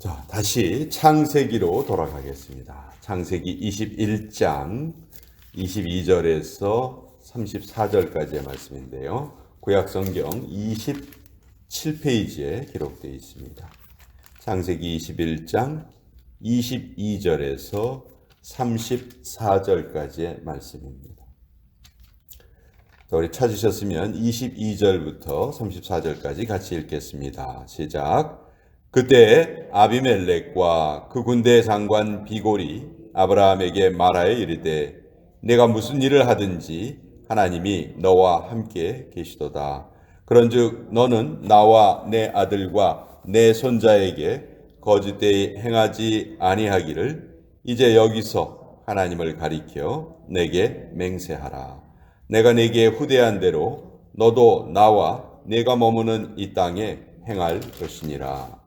자, 다시 창세기로 돌아가겠습니다. 창세기 21장 22절에서 34절까지의 말씀인데요. 구약성경 27페이지에 기록되어 있습니다. 창세기 21장 22절에서 34절까지의 말씀입니다. 자, 우리 찾으셨으면 22절부터 34절까지 같이 읽겠습니다. 시작. 그때 아비멜렉과 그 군대 장관 비골이 아브라함에게 말하여 이르되 내가 무슨 일을 하든지 하나님이 너와 함께 계시도다. 그런즉 너는 나와 내 아들과 내 손자에게 거짓되이 행하지 아니하기를 이제 여기서 하나님을 가리켜 내게 맹세하라. 내가 내게 후대한 대로 너도 나와 내가 머무는 이 땅에 행할 것이니라.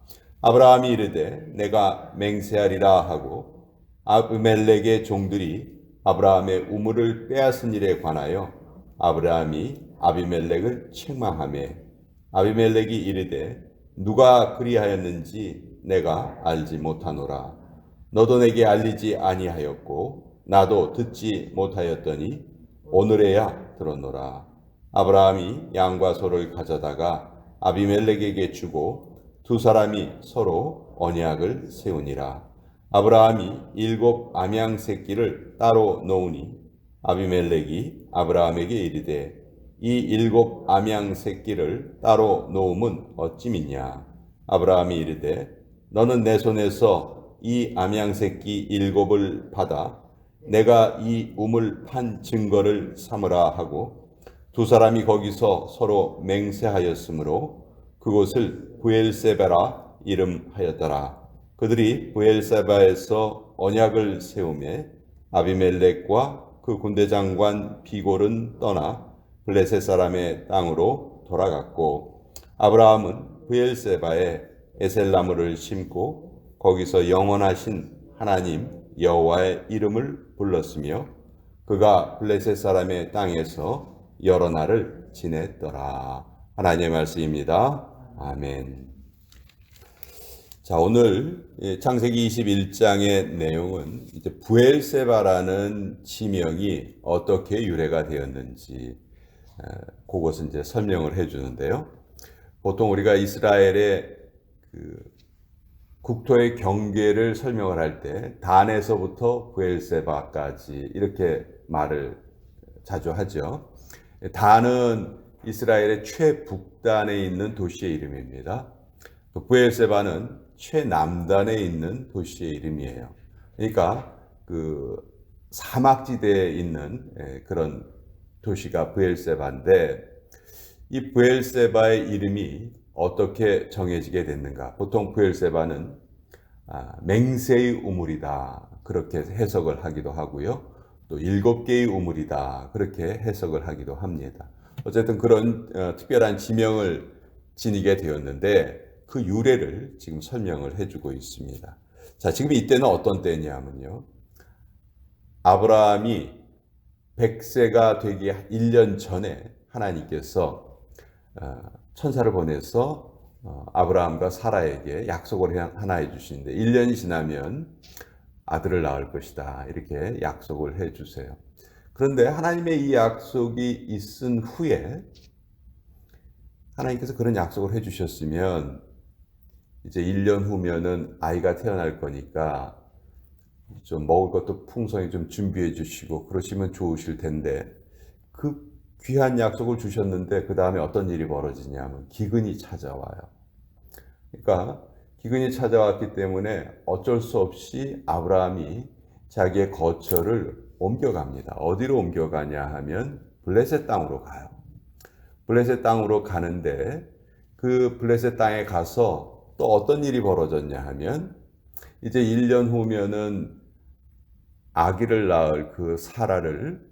아브라함이 이르되 내가 맹세하리라 하고 아비멜렉의 종들이 아브라함의 우물을 빼앗은 일에 관하여 아브라함이 아비멜렉을 책망하매 아비멜렉이 이르되 누가 그리하였는지 내가 알지 못하노라. 너도 내게 알리지 아니하였고 나도 듣지 못하였더니 오늘에야 들었노라. 아브라함이 양과 소를 가져다가 아비멜렉에게 주고 두 사람이 서로 언약을 세우니라. 아브라함이 7 암양 새끼를 따로 놓으니 아비멜렉이 아브라함에게 이르되 이 7 암양 새끼를 따로 놓음은 어찌미냐. 아브라함이 이르되 너는 내 손에서 이 암양 새끼 7을 받아 내가 이 우물 판 증거를 삼으라 하고 두 사람이 거기서 서로 맹세하였으므로 그곳을 브엘세바라 이름하였더라. 그들이 브엘세바에서 언약을 세우매 아비멜렉과 그 군대 장관 비골은 떠나 블레셋 사람의 땅으로 돌아갔고 아브라함은 브엘세바에 에셀나무를 심고 거기서 영원하신 하나님 여호와의 이름을 불렀으며 그가 블레셋 사람의 땅에서 여러 날을 지냈더라. 하나님의 말씀입니다. 아멘. 자, 오늘 창세기 21장의 내용은 이제 브엘세바라는 지명이 어떻게 유래가 되었는지 그것을 이제 설명을 해주는데요. 보통 우리가 이스라엘의 국토의 경계를 설명을 할 때 단에서부터 브엘세바까지 이렇게 말을 자주 하죠. 단은 이스라엘의 최북단에 있는 도시의 이름입니다. 브엘세바는 최남단에 있는 도시의 이름이에요. 그러니까 그 사막지대에 있는 그런 도시가 브엘세바인데 이 브엘세바의 이름이 어떻게 정해지게 됐는가? 보통 브엘세바는 맹세의 우물이다 그렇게 해석을 하기도 하고요. 또 7개의 우물이다 그렇게 해석을 하기도 합니다. 어쨌든 그런 특별한 지명을 지니게 되었는데 그 유래를 지금 설명을 해주고 있습니다. 자, 지금 이때는 어떤 때냐면요. 아브라함이 100세가 되기 1년 전에 하나님께서 천사를 보내서 아브라함과 사라에게 약속을 하나 해주시는데 1년이 지나면 아들을 낳을 것이다 이렇게 약속을 해주세요. 그런데 하나님의 이 약속이 있은 후에 하나님께서 그런 약속을 해주셨으면 이제 1년 후면은 아이가 태어날 거니까 좀 먹을 것도 풍성히 좀 준비해 주시고 그러시면 좋으실 텐데 그 귀한 약속을 주셨는데 그 다음에 어떤 일이 벌어지냐면 기근이 찾아와요. 그러니까 기근이 찾아왔기 때문에 어쩔 수 없이 아브라함이 자기의 거처를 옮겨갑니다. 어디로 옮겨가냐 하면 블레셋 땅으로 가요. 블레셋 땅으로 가는데 그 블레셋 땅에 가서 또 어떤 일이 벌어졌냐 하면 이제 1년 후면은 아기를 낳을 그 사라를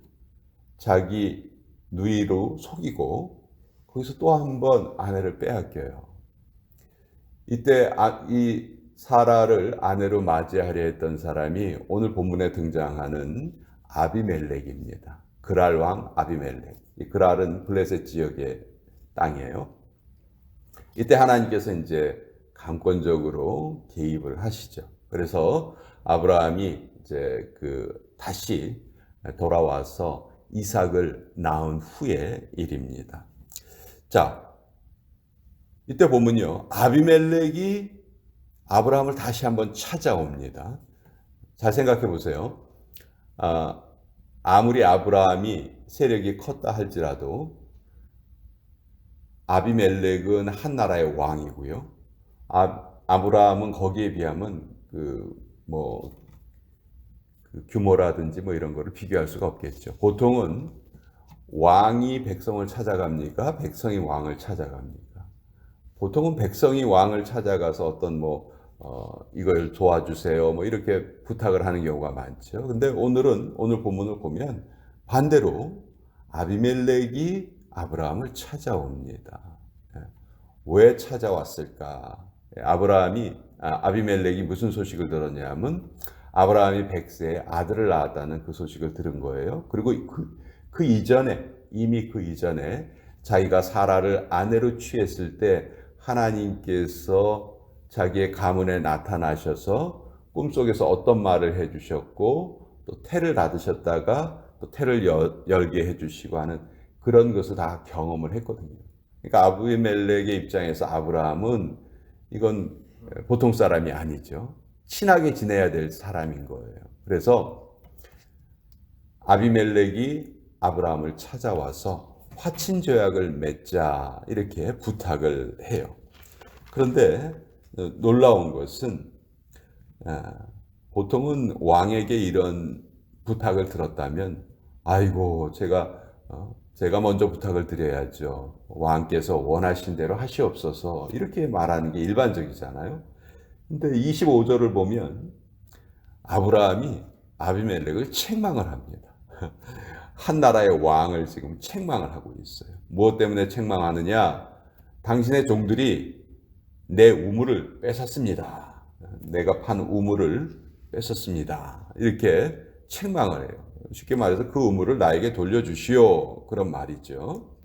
자기 누이로 속이고 거기서 또 한 번 아내를 빼앗겨요. 이때 이 사라를 아내로 맞이하려 했던 사람이 오늘 본문에 등장하는 아비멜렉입니다. 그랄 왕 아비멜렉. 이 그랄은 블레셋 지역의 땅이에요. 이때 하나님께서 이제 강권적으로 개입을 하시죠. 그래서 아브라함이 이제 다시 돌아와서 이삭을 낳은 후의 일입니다. 자, 이때 보면요, 아비멜렉이 아브라함을 다시 한번 찾아옵니다. 잘 생각해 보세요. 아무리 아브라함이 세력이 컸다 할지라도 아비멜렉은 한 나라의 왕이고요. 아브라함은 거기에 비하면 규모라든지 이런 거를 비교할 수가 없겠죠. 보통은 왕이 백성을 찾아갑니까? 백성이 왕을 찾아갑니까? 보통은 백성이 왕을 찾아가서 어떤 이걸 도와주세요 이렇게 부탁을 하는 경우가 많죠. 근데 오늘 본문을 보면 반대로 아비멜렉이 아브라함을 찾아옵니다. 왜 찾아왔을까? 아비멜렉이 무슨 소식을 들었냐면 아브라함이 100세에 아들을 낳았다는 그 소식을 들은 거예요. 그리고 이미 그 이전에 자기가 사라를 아내로 취했을 때 하나님께서 자기의 가문에 나타나셔서 꿈속에서 어떤 말을 해주셨고 또 태를 닫으셨다가 또 태를 열게 해주시고 하는 그런 것을 다 경험을 했거든요. 그러니까 아비멜렉의 입장에서 아브라함은 이건 보통 사람이 아니죠. 친하게 지내야 될 사람인 거예요. 그래서 아비멜렉이 아브라함을 찾아와서 화친조약을 맺자 이렇게 부탁을 해요. 그런데 놀라운 것은 보통은 왕에게 이런 부탁을 들었다면 아이고 제가 먼저 부탁을 드려야죠. 왕께서 원하신 대로 하시옵소서 이렇게 말하는 게 일반적이잖아요. 근데 25절을 보면 아브라함이 아비멜렉을 책망을 합니다. 한 나라의 왕을 지금 책망을 하고 있어요. 무엇 때문에 책망하느냐? 당신의 종들이 내 우물을 뺏었습니다. 내가 판 우물을 뺏었습니다. 이렇게 책망을 해요. 쉽게 말해서 그 우물을 나에게 돌려주시오. 그런 말이죠.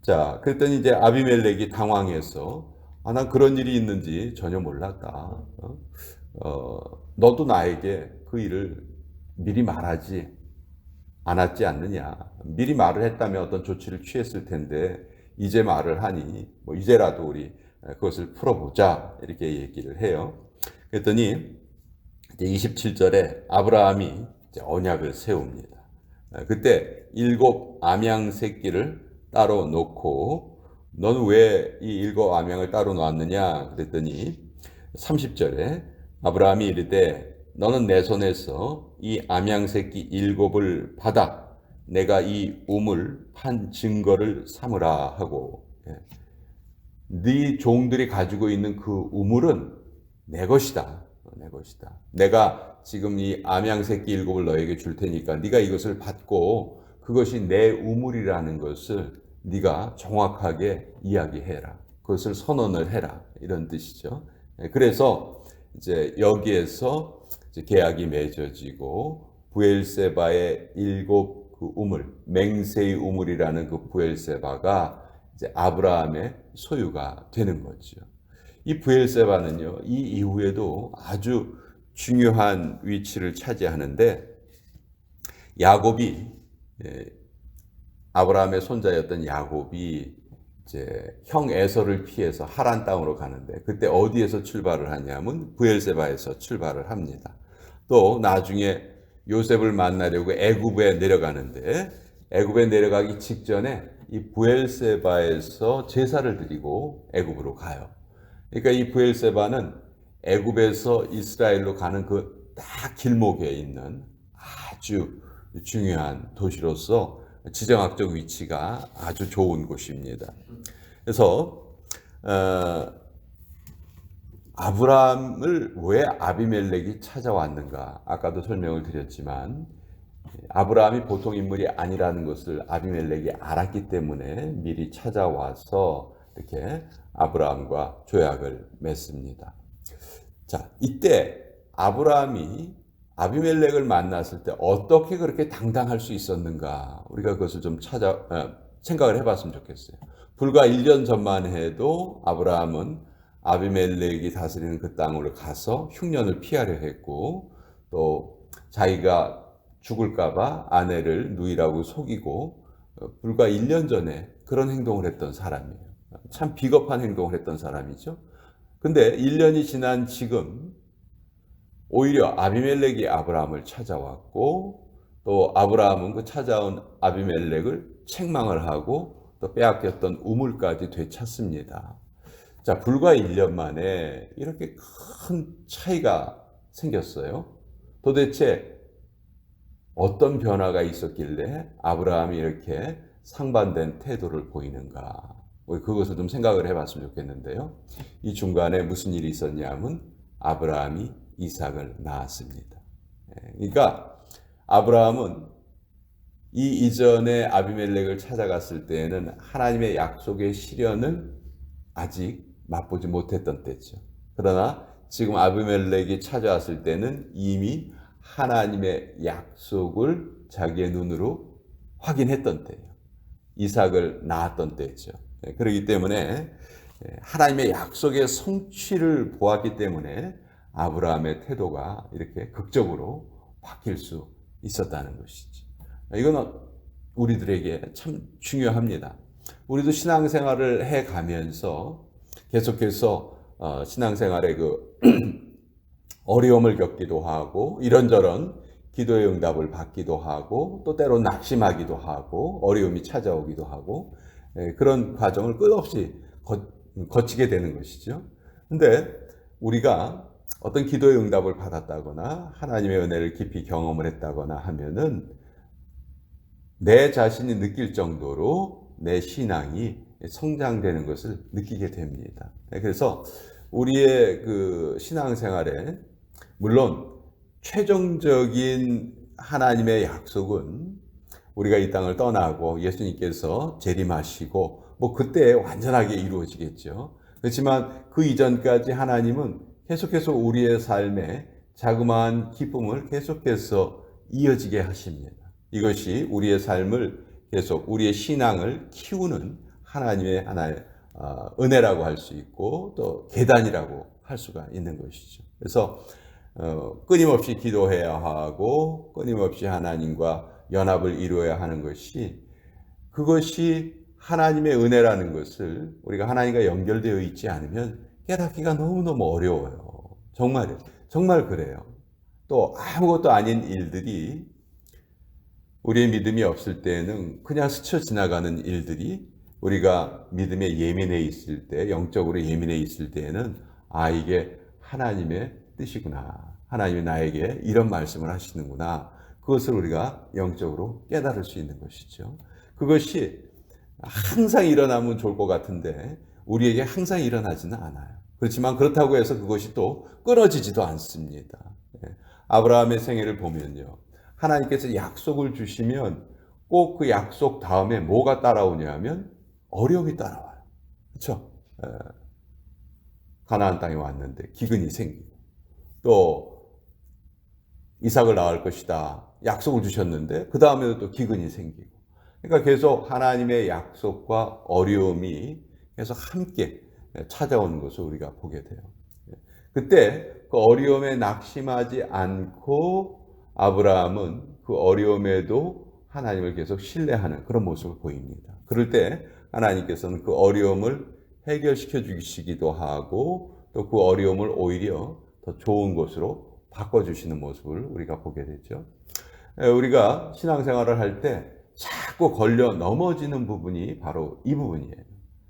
자, 그랬더니 이제 아비멜렉이 당황해서 난 그런 일이 있는지 전혀 몰랐다. 너도 나에게 그 일을 미리 말하지 않았지 않느냐. 미리 말을 했다면 어떤 조치를 취했을 텐데 이제 말을 하니 이제라도 우리 그것을 풀어보자 이렇게 얘기를 해요. 그랬더니 이제 27절에 아브라함이 이제 언약을 세웁니다. 그때 7 암양 새끼를 따로 놓고 너는 왜 이 7 암양을 따로 놓았느냐 그랬더니 30절에 아브라함이 이르되 너는 내 손에서 이 암양 새끼 7을 받아 내가 이 우물 판 증거를 삼으라 하고 네 종들이 가지고 있는 그 우물은 내 것이다. 내 것이다. 내가 지금 이 암양 새끼 7을 너에게 줄 테니까 네가 이것을 받고 그것이 내 우물이라는 것을 네가 정확하게 이야기해라. 그것을 선언을 해라. 이런 뜻이죠. 그래서 이제 여기에서 이제 계약이 맺어지고 부엘세바의 7 그 우물, 맹세의 우물이라는 그 부엘세바가 이제 아브라함의 소유가 되는 거죠. 이 부엘세바는요, 이 이후에도 아주 중요한 위치를 차지하는데 야곱이 아브라함의 손자였던 야곱이 이제 형 에서를 피해서 하란 땅으로 가는데 그때 어디에서 출발을 하냐면 부엘세바에서 출발을 합니다. 또 나중에 요셉을 만나려고 애굽에 내려가는데 애굽에 내려가기 직전에 이 부엘세바에서 제사를 드리고 애굽으로 가요. 그러니까 이 부엘세바는 애굽에서 이스라엘로 가는 그 딱 길목에 있는 아주 중요한 도시로서 지정학적 위치가 아주 좋은 곳입니다. 그래서 아브라함을 왜 아비멜렉이 찾아왔는가? 아까도 설명을 드렸지만 아브라함이 보통 인물이 아니라는 것을 아비멜렉이 알았기 때문에 미리 찾아와서 이렇게 아브라함과 조약을 맺습니다. 자, 이때 아브라함이 아비멜렉을 만났을 때 어떻게 그렇게 당당할 수 있었는가? 우리가 그것을 좀 생각을 해봤으면 좋겠어요. 불과 1년 전만 해도 아브라함은 아비멜렉이 다스리는 그 땅으로 가서 흉년을 피하려 했고, 또 자기가 죽을까봐 아내를 누이라고 속이고 불과 1년 전에 그런 행동을 했던 사람이에요. 참 비겁한 행동을 했던 사람이죠. 근데 1년이 지난 지금 오히려 아비멜렉이 아브라함을 찾아왔고, 또 아브라함은 그 찾아온 아비멜렉을 책망을 하고 또 빼앗겼던 우물까지 되찾습니다. 자, 불과 1년 만에 이렇게 큰 차이가 생겼어요. 도대체 어떤 변화가 있었길래 아브라함이 이렇게 상반된 태도를 보이는가? 그것을 좀 생각을 해봤으면 좋겠는데요. 이 중간에 무슨 일이 있었냐면 아브라함이 이삭을 낳았습니다. 그러니까 아브라함은 이 이전에 아비멜렉을 찾아갔을 때에는 하나님의 약속의 실현을 아직 맛보지 못했던 때죠. 그러나 지금 아비멜렉이 찾아왔을 때는 이미 하나님의 약속을 자기의 눈으로 확인했던 때예요. 이삭을 낳았던 때죠. 그렇기 때문에 하나님의 약속의 성취를 보았기 때문에 아브라함의 태도가 이렇게 극적으로 바뀔 수 있었다는 것이죠. 이건 우리들에게 참 중요합니다. 우리도 신앙생활을 해가면서 계속해서 신앙생활의 그 어려움을 겪기도 하고 이런저런 기도의 응답을 받기도 하고 또 때로 낙심하기도 하고 어려움이 찾아오기도 하고 그런 과정을 끝없이 거치게 되는 것이죠. 근데 우리가 어떤 기도의 응답을 받았다거나 하나님의 은혜를 깊이 경험을 했다거나 하면은 내 자신이 느낄 정도로 내 신앙이 성장되는 것을 느끼게 됩니다. 그래서 우리의 그 신앙생활에 물론 최종적인 하나님의 약속은 우리가 이 땅을 떠나고 예수님께서 재림하시고 뭐 그때 완전하게 이루어지겠죠. 그렇지만 그 이전까지 하나님은 계속해서 우리의 삶에 자그마한 기쁨을 계속해서 이어지게 하십니다. 이것이 우리의 삶을 계속 우리의 신앙을 키우는 하나님의 하나의 은혜라고 할 수 있고 또 계단이라고 할 수가 있는 것이죠. 그래서 끊임없이 기도해야 하고 끊임없이 하나님과 연합을 이루어야 하는 것이 그것이 하나님의 은혜라는 것을 우리가 하나님과 연결되어 있지 않으면 깨닫기가 너무너무 어려워요. 정말 그래요. 또 아무것도 아닌 일들이 우리의 믿음이 없을 때는 그냥 스쳐 지나가는 일들이 우리가 믿음에 예민해 있을 때, 영적으로 예민해 있을 때에는 이게 하나님의 뜻이구나. 하나님이 나에게 이런 말씀을 하시는구나. 그것을 우리가 영적으로 깨달을 수 있는 것이죠. 그것이 항상 일어나면 좋을 것 같은데 우리에게 항상 일어나지는 않아요. 그렇지만 그렇다고 해서 그것이 또 끊어지지도 않습니다. 아브라함의 생애를 보면요. 하나님께서 약속을 주시면 꼭 그 약속 다음에 뭐가 따라오냐면 어려움이 따라와요. 그렇죠? 가나안 땅에 왔는데 기근이 생기고 또 이삭을 낳을 것이다. 약속을 주셨는데 그 다음에도 또 기근이 생기고 그러니까 계속 하나님의 약속과 어려움이 계속 함께 찾아오는 것을 우리가 보게 돼요. 그때 그 어려움에 낙심하지 않고 아브라함은 그 어려움에도 하나님을 계속 신뢰하는 그런 모습을 보입니다. 그럴 때 하나님께서는 그 어려움을 해결시켜 주시기도 하고 또 그 어려움을 오히려 더 좋은 것으로 바꿔주시는 모습을 우리가 보게 되죠. 우리가 신앙생활을 할 때 자꾸 걸려 넘어지는 부분이 바로 이 부분이에요.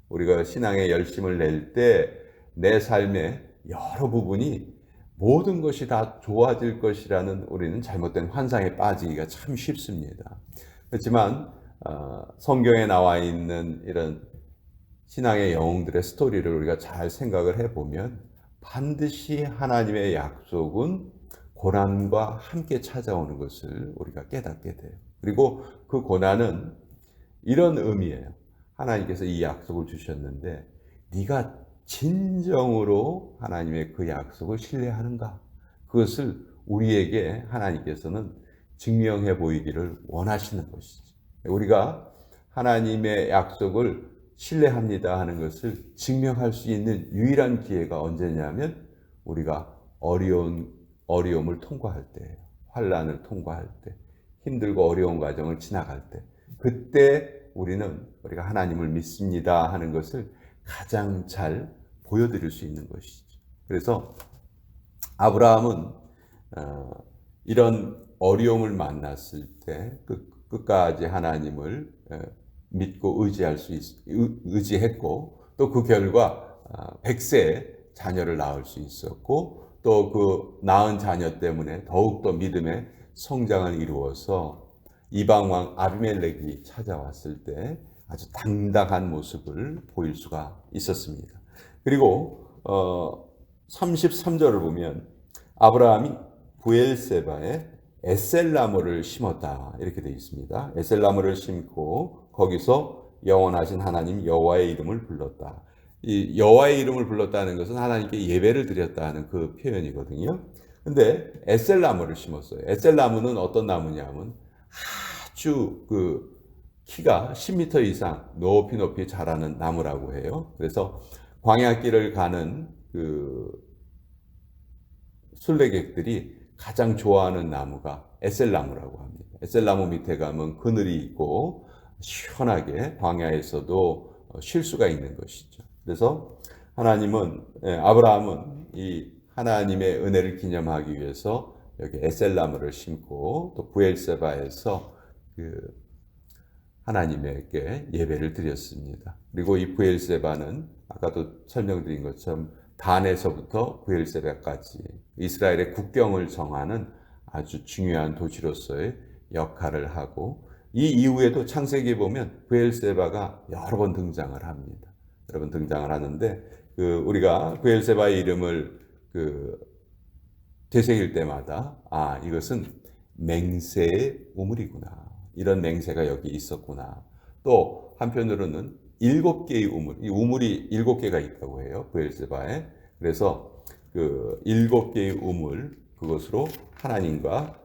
우리가 신앙에 열심을 낼 때 내 삶의 여러 부분이 모든 것이 다 좋아질 것이라는 우리는 잘못된 환상에 빠지기가 참 쉽습니다. 그렇지만 성경에 나와 있는 이런 신앙의 영웅들의 스토리를 우리가 잘 생각을 해보면 반드시 하나님의 약속은 고난과 함께 찾아오는 것을 우리가 깨닫게 돼요. 그리고 그 고난은 이런 의미예요. 하나님께서 이 약속을 주셨는데 네가 진정으로 하나님의 그 약속을 신뢰하는가? 그것을 우리에게 하나님께서는 증명해 보이기를 원하시는 것이죠. 우리가 하나님의 약속을 신뢰합니다 하는 것을 증명할 수 있는 유일한 기회가 언제냐면 우리가 어려움을 통과할 때예요. 환난을 통과할 때, 힘들고 어려운 과정을 지나갈 때, 그때 우리가 하나님을 믿습니다 하는 것을 가장 잘 보여드릴 수 있는 것이죠. 그래서 아브라함은 이런 어려움을 만났을 때 끝까지 하나님을 믿고 의지했고, 또 그 결과 100세에 자녀를 낳을 수 있었고, 또 그 낳은 자녀 때문에 더욱더 믿음의 성장을 이루어서 이방왕 아비멜렉이 찾아왔을 때 아주 당당한 모습을 보일 수가 있었습니다. 그리고 33절을 보면 아브라함이 부엘세바에 에셀나무를 심었다 이렇게 되어 있습니다. 에셀나무를 심고 거기서 영원하신 하나님 여호와의 이름을 불렀다. 이 여호와의 이름을 불렀다는 것은 하나님께 예배를 드렸다는 그 표현이거든요. 근데 에셀나무를 심었어요. 에셀나무는 어떤 나무냐면 아주 그 키가 10m 이상 높이 자라는 나무라고 해요. 그래서 광야길을 가는 그 순례객들이 가장 좋아하는 나무가 에셀나무라고 합니다. 에셀나무 밑에 가면 그늘이 있고 시원하게 광야에서도 쉴 수가 있는 것이죠. 그래서 아브라함은 이 하나님의 은혜를 기념하기 위해서 여기 에셀나무를 심고 또 부엘세바에서 그 하나님에게 예배를 드렸습니다. 그리고 이 부엘세바는 아까도 설명드린 것처럼 단에서부터 부엘세바까지 이스라엘의 국경을 정하는 아주 중요한 도시로서의 역할을 하고, 이 이후에도 창세기에 보면 부엘세바가 여러 번 등장을 합니다. 여러 번 등장을 하는데 우리가 부엘세바의 이름을 되새길 때마다 이것은 맹세의 우물이구나, 이런 맹세가 여기 있었구나. 또 한편으로는 7개의 우물, 이 우물이 7개가 있다고 해요, 부엘세바에. 그래서 그 7개의 우물, 그것으로 하나님과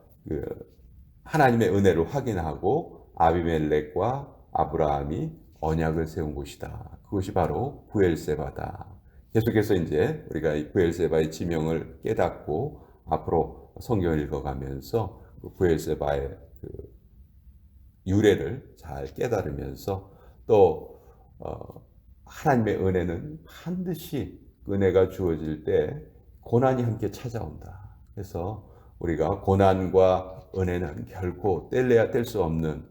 하나님의 은혜를 확인하고 아비멜렉과 아브라함이 언약을 세운 곳이다. 그것이 바로 부엘세바다. 계속해서 이제 우리가 이 부엘세바의 지명을 깨닫고 앞으로 성경을 읽어가면서 부엘세바의 유래를 잘 깨달으면서 또 하나님의 은혜는 반드시 은혜가 주어질 때 고난이 함께 찾아온다. 그래서 우리가 고난과 은혜는 결코 뗄래야 뗄 수 없는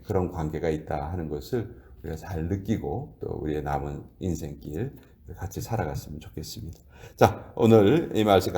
그런 관계가 있다 하는 것을 우리가 잘 느끼고 또 우리의 남은 인생길 같이 살아갔으면 좋겠습니다. 자, 오늘 이 말씀